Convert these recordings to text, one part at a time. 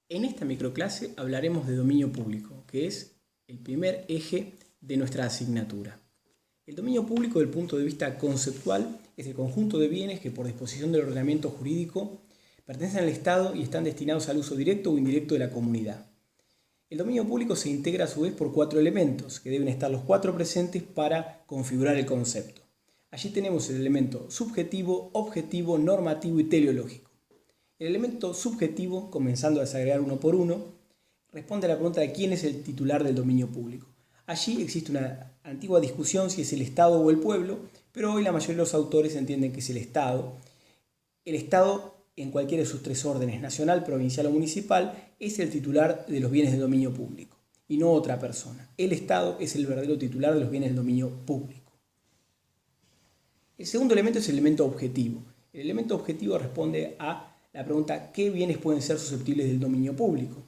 En esta microclase hablaremos de dominio público, que es el primer eje de nuestra asignatura. El dominio público, desde el punto de vista conceptual, es el conjunto de bienes que por disposición del ordenamiento jurídico pertenecen al Estado y están destinados al uso directo o indirecto de la comunidad. El dominio público se integra a su vez por 4 elementos, que deben estar los 4 presentes para configurar el concepto. Allí tenemos el elemento subjetivo, objetivo, normativo y teleológico. El elemento subjetivo, comenzando a desagregar uno por uno, responde a la pregunta de quién es el titular del dominio público. Allí existe una antigua discusión si es el Estado o el pueblo, pero hoy la mayoría de los autores entienden que es el Estado. El Estado, en cualquiera de sus 3 órdenes, nacional, provincial o municipal, es el titular de los bienes del dominio público, y no otra persona. El Estado es el verdadero titular de los bienes del dominio público. El segundo elemento es el elemento objetivo. El elemento objetivo responde a la pregunta ¿qué bienes pueden ser susceptibles del dominio público?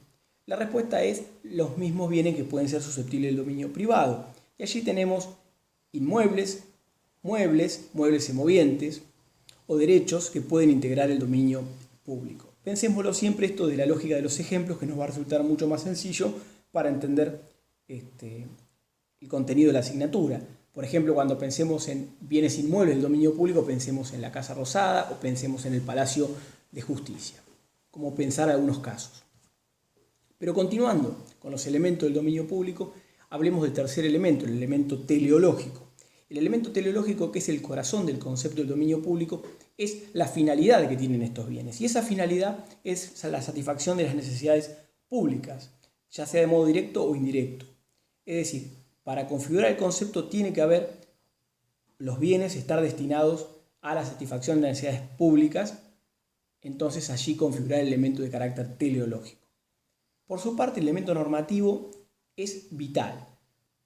La respuesta es los mismos bienes que pueden ser susceptibles del dominio privado. Y allí tenemos inmuebles, muebles y movientes o derechos que pueden integrar el dominio público. Pensémoslo siempre esto de la lógica de los ejemplos, que nos va a resultar mucho más sencillo para entender el contenido de la asignatura. Por ejemplo, cuando pensemos en bienes inmuebles del dominio público, pensemos en la Casa Rosada o pensemos en el Palacio de Justicia, como pensar algunos casos. Pero continuando con los elementos del dominio público, hablemos del tercer elemento, el elemento teleológico. El elemento teleológico, que es el corazón del concepto del dominio público, es la finalidad que tienen estos bienes. Y esa finalidad es la satisfacción de las necesidades públicas, ya sea de modo directo o indirecto. Es decir, para configurar el concepto tiene que haber los bienes estar destinados a la satisfacción de las necesidades públicas, entonces allí configurar el elemento de carácter teleológico. Por su parte, el elemento normativo es vital,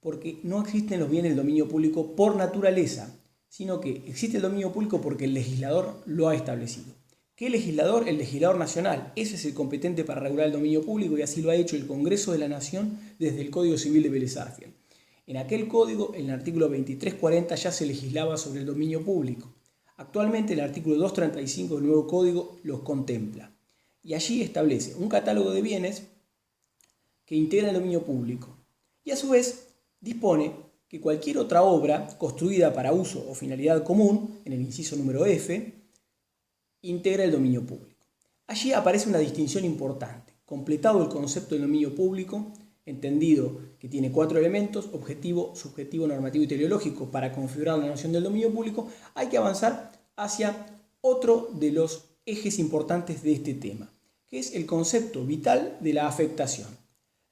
porque no existen los bienes del dominio público por naturaleza, sino que existe el dominio público porque el legislador lo ha establecido. ¿Qué legislador? El legislador nacional. Ese es el competente para regular el dominio público y así lo ha hecho el Congreso de la Nación desde el Código Civil de Vélez Sarsfield. En aquel código, en el artículo 2340, ya se legislaba sobre el dominio público. Actualmente el artículo 235 del nuevo código los contempla. Y allí establece un catálogo de bienes que integran el dominio público. Y a su vez dispone que cualquier otra obra construida para uso o finalidad común, en el inciso número F, integra el dominio público. Allí aparece una distinción importante. Completado el concepto del dominio público, entendido que tiene 4 elementos, objetivo, subjetivo, normativo y teleológico, para configurar la noción del dominio público, hay que avanzar hacia otro de los ejes importantes de este tema, que es el concepto vital de la afectación.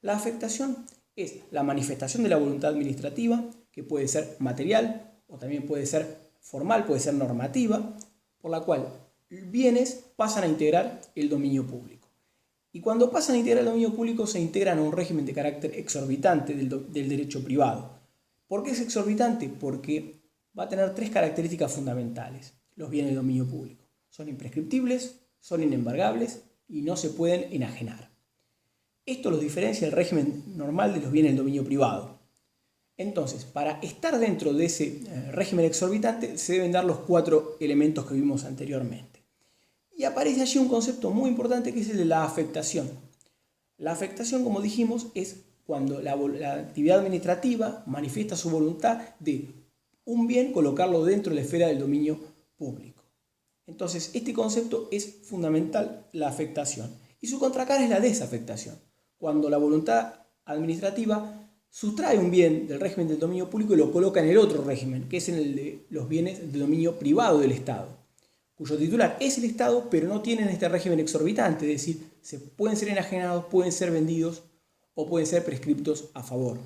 La afectación es la manifestación de la voluntad administrativa, que puede ser material o también puede ser formal, puede ser normativa, por la cual bienes pasan a integrar el dominio público. Y cuando pasan a integrar el dominio público se integran a un régimen de carácter exorbitante del derecho privado. ¿Por qué es exorbitante? Porque va a tener 3 características fundamentales. Los bienes del dominio público son imprescriptibles, son inembargables y no se pueden enajenar. Esto los diferencia del régimen normal de los bienes del dominio privado. Entonces, para estar dentro de ese régimen exorbitante se deben dar los 4 elementos que vimos anteriormente. Y aparece allí un concepto muy importante que es el de la afectación. La afectación, como dijimos, es cuando la actividad administrativa manifiesta su voluntad de un bien colocarlo dentro de la esfera del dominio público. Entonces, este concepto es fundamental, la afectación. Y su contracara es la desafectación, cuando la voluntad administrativa sustrae un bien del régimen del dominio público y lo coloca en el otro régimen, que es en el de los bienes del dominio privado del Estado, cuyo titular es el Estado, pero no tienen este régimen exorbitante, es decir, pueden ser enajenados, pueden ser vendidos o pueden ser prescriptos a favor.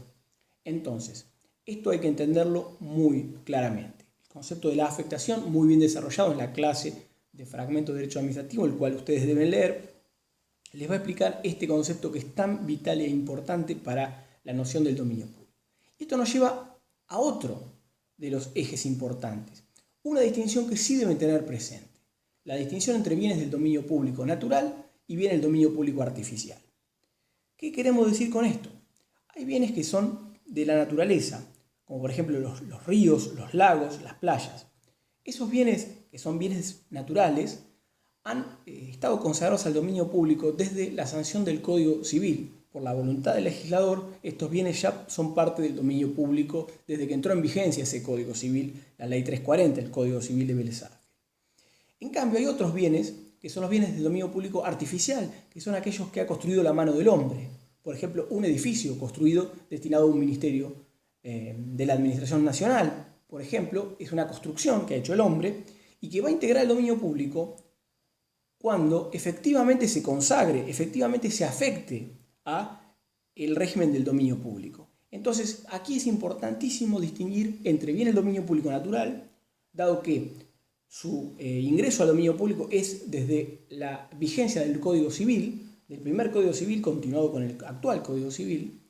Entonces, esto hay que entenderlo muy claramente. El concepto de la afectación, muy bien desarrollado en la clase de fragmento de derecho administrativo, el cual ustedes deben leer, les va a explicar este concepto que es tan vital e importante para la noción del dominio público. Esto nos lleva a otro de los ejes importantes. Una distinción que sí deben tener presente. La distinción entre bienes del dominio público natural y bienes del dominio público artificial. ¿Qué queremos decir con esto? Hay bienes que son de la naturaleza, como por ejemplo los ríos, los lagos, las playas. Esos bienes, que son bienes naturales, han estado consagrados al dominio público desde la sanción del Código Civil. Por la voluntad del legislador, estos bienes ya son parte del dominio público desde que entró en vigencia ese Código Civil, la Ley 340, el Código Civil de Vélez Arfiel. En cambio, hay otros bienes que son los bienes del dominio público artificial, que son aquellos que ha construido la mano del hombre. Por ejemplo, un edificio construido destinado a un ministerio de la Administración Nacional, por ejemplo, es una construcción que ha hecho el hombre y que va a integrar el dominio público cuando efectivamente se consagre, efectivamente se afecte a el régimen del dominio público. Entonces, aquí es importantísimo distinguir entre bien el dominio público natural, dado que su ingreso al dominio público es desde la vigencia del Código Civil, del primer Código Civil continuado con el actual Código Civil,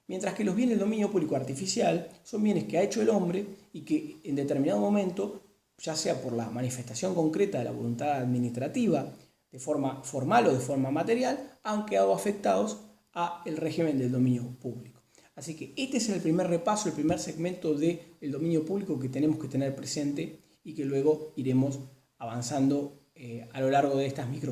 mientras que los bienes del dominio público artificial son bienes que ha hecho el hombre y que en determinado momento, ya sea por la manifestación concreta de la voluntad administrativa, de forma formal o de forma material, han quedado afectados al régimen del dominio público. Así que este es el primer repaso, el primer segmento del dominio público que tenemos que tener presente y que luego iremos avanzando a lo largo de estas micro